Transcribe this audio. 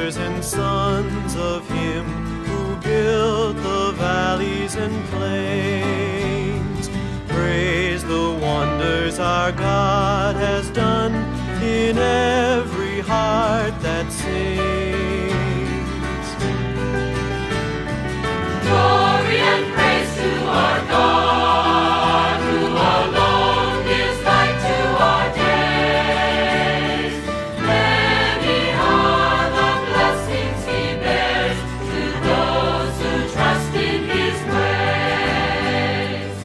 daughters and sons of Him who built the valleys and plains. Praise the wonders our God has done in every heart that sings. Glory and praise to our God.